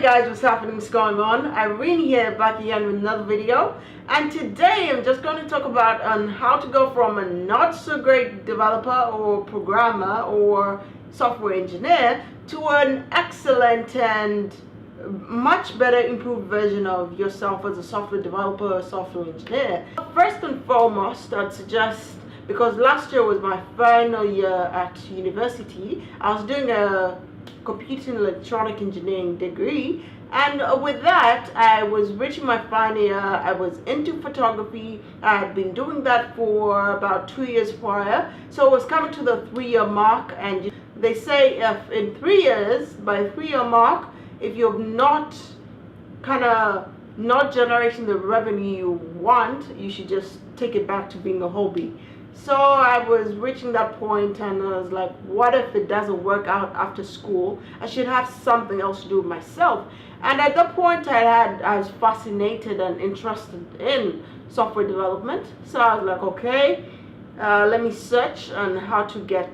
Hey guys, what's happening? What's going on? Irene here, back again with another video, and today I'm just going to talk about how to go from a not so great developer or programmer or software engineer to an excellent and much better improved version of yourself as a software developer or software engineer. First and foremost, I'd suggest, because last year was my final year at university, I was doing a computer and electronic engineering degree, and with that I was reaching my final year. I was into photography. I had been doing that for about 2 years prior, so it was coming to the 3-year mark, and they say if in 3 years, by the 3-year mark, if you're not generating the revenue you want, you should just take it back to being a hobby. So I was reaching that point, and I was like, what if it doesn't work out after school? I should have something else to do with myself. And at that point I was fascinated and interested in software development. So I was like, okay, let me search on how to get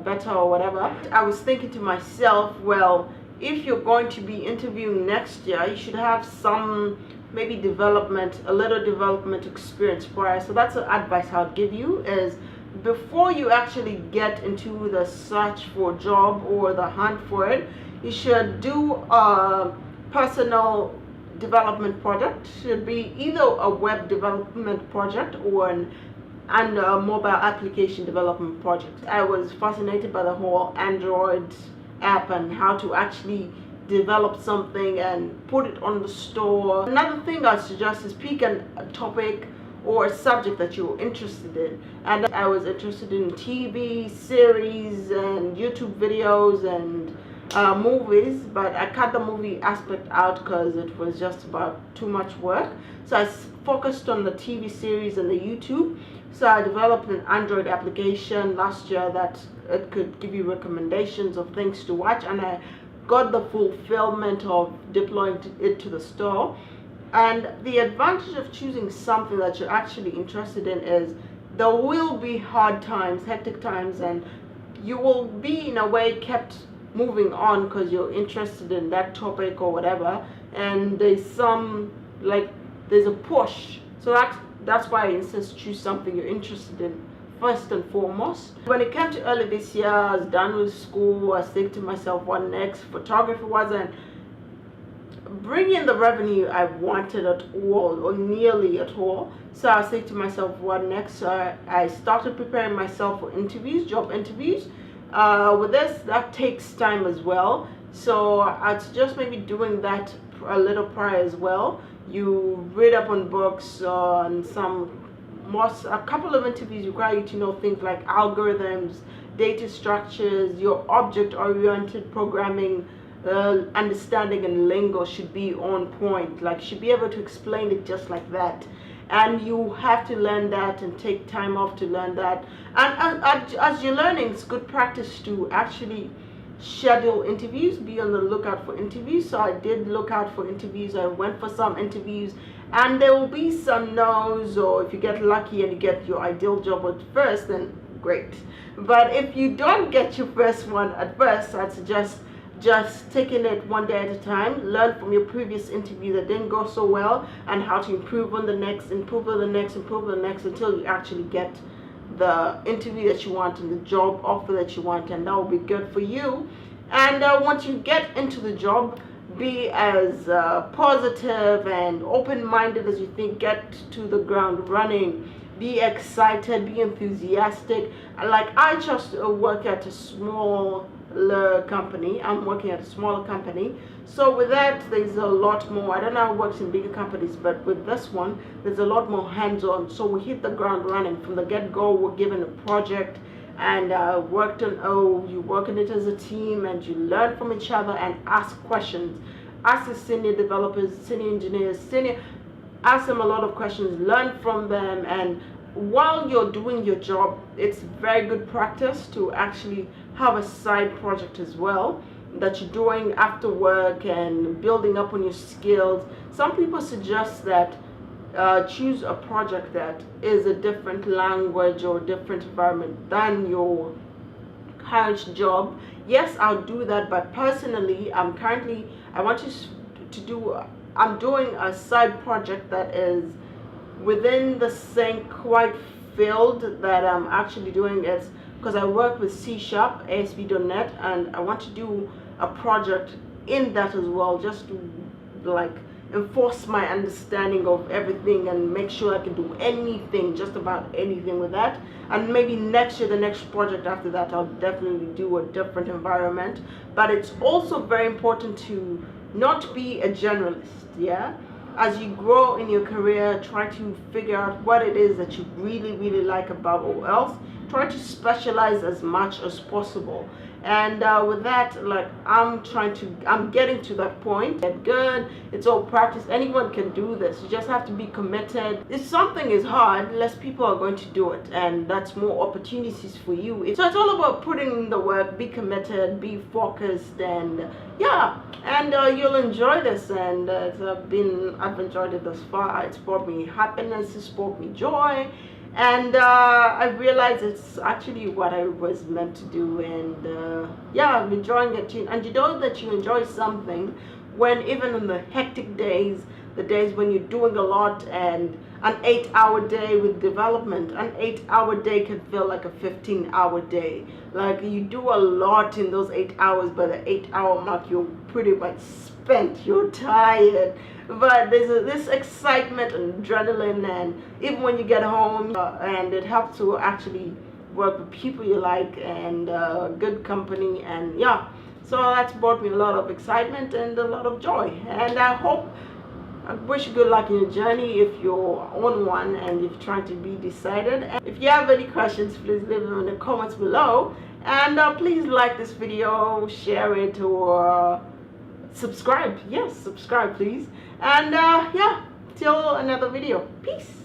better or whatever. I was thinking to myself, well, if you're going to be interviewing next year, you should have some maybe a little development experience prior. So that's the advice I'll give you, is before you actually get into the search for a job or the hunt for it, you should do a personal development project. Should be either a web development project or a mobile application development project. I was fascinated by the whole Android app and how to actually develop something and put it on the store. Another thing I suggest is pick a topic or a subject that you're interested in. And I was interested in TV series and YouTube videos and movies, but I cut the movie aspect out because it was just about too much work. So I focused on the TV series and the YouTube. So I developed an Android application last year that it could give you recommendations of things to watch, and I got the fulfillment of deploying it to the store. And the advantage of choosing something that you're actually interested in is there will be hard times, hectic times, and you will be in a way kept moving on because you're interested in that topic or whatever, and there's a push. So that's why I insist choose something you're interested in first and foremost. When it came to early this year, I was done with school. I was thinking to myself, what next? Photography wasn't bringing the revenue I wanted at all, or nearly at all. So I was thinking to myself, what next? So I started preparing myself for interviews, job interviews. With this, that takes time as well. So I'd suggest maybe doing that a little prior as well. You read up on books on a couple of interviews require you to know things like algorithms, data structures, your object-oriented programming understanding, and lingo should be on point. Like, should be able to explain it just like that. And you have to learn that and take time off to learn that. And as you're learning, it's good practice to actually schedule interviews, be on the lookout for interviews. So I did look out for interviews. I went for some interviews, and there will be some no's, or if you get lucky and you get your ideal job at first, then great. But if you don't get your first one at first, I'd suggest just taking it one day at a time. Learn from your previous interview that didn't go so well, and how to improve on the next, improve on the next, improve on the next, until you actually get the interview that you want and the job offer that you want, and that will be good for you. And once you get into the job, be as positive and open-minded as you think. Get to the ground running. Be excited, be enthusiastic. Like, I chose to work at a smaller company. I'm working at a smaller company, so with that there's a lot more. I don't know how it works in bigger companies, but with this one there's a lot more hands-on. So we hit the ground running from the get-go. We're given a project, and you work on it as a team, and you learn from each other and ask questions. Ask the senior developers, senior engineers, ask them a lot of questions, learn from them. And while you're doing your job, it's very good practice to actually have a side project as well that you're doing after work and building up on your skills. Some people suggest that choose a project that is a different language or different environment than your current job. Yes, I'll do that, but personally I want to to do, I'm doing a side project that is within the same quite field that I'm actually doing. Is because I work with C#, ASP.NET, and I want to do a project in that as well, just to like enforce my understanding of everything and make sure I can do anything, just about anything with that. And maybe next year, the next project after that, I'll definitely do a different environment. But it's also very important to not be a generalist, yeah? As you grow in your career, try to figure out what it is that you really like about, or else try to specialize as much as possible. And with that, like, I'm getting to that point. Get good, it's all practice. Anyone can do this. You just have to be committed. If something is hard, less people are going to do it, and that's more opportunities for you. So it's all about putting in the work, be committed, be focused, and yeah, and you'll enjoy this. And I've enjoyed it thus far. It's brought me happiness, it's brought me joy. And I realized it's actually what I was meant to do, and yeah, I'm enjoying it too. And you know that you enjoy something when, even in the hectic days, the days when you're doing a lot, and an 8-hour day with development, an 8-hour day can feel like a 15-hour day. Like, you do a lot in those 8 hours, but the 8-hour mark, you're pretty much spent, you're tired. But there's this excitement and adrenaline, and even when you get home, and it helps to actually work with people you like, and good company, and yeah, so that's brought me a lot of excitement and a lot of joy. And I wish you good luck in your journey if you're on one and you're trying to be decided. And if you have any questions, please leave them in the comments below, and please like this video, share it, or subscribe. Yes, subscribe please. And yeah, till another video. Peace.